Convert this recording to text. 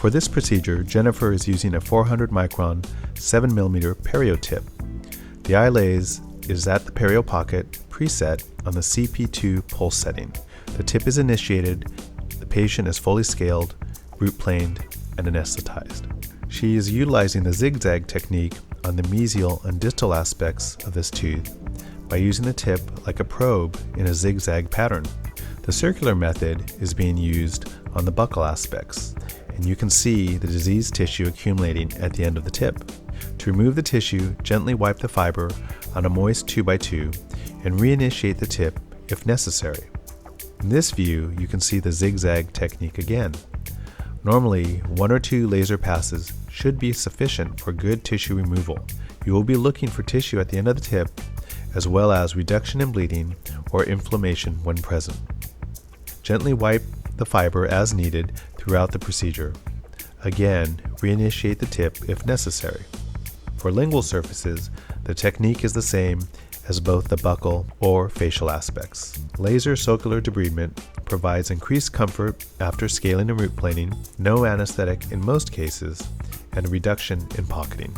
For this procedure, Jennifer is using a 400 micron 7mm perio tip. The iLase is at the perio pocket preset on the CP2 pulse setting. The tip is initiated, the patient is fully scaled, root planed, and anesthetized. She is utilizing the zigzag technique on the mesial and distal aspects of this tooth by using the tip like a probe in a zigzag pattern. The circular method is being used on the buccal aspects, and you can see the diseased tissue accumulating at the end of the tip. To remove the tissue, gently wipe the fiber on a moist 2x2 and reinitiate the tip if necessary. In this view, you can see the zigzag technique again. Normally, 1 or 2 laser passes should be sufficient for good tissue removal. You will be looking for tissue at the end of the tip, as well as reduction in bleeding or inflammation when present. Gently wipe the fiber as needed throughout the procedure. Again, reinitiate the tip if necessary. For lingual surfaces, the technique is the same as both the buccal or facial aspects. Laser circular debridement provides increased comfort after scaling and root planing, no anesthetic in most cases, and a reduction in pocketing.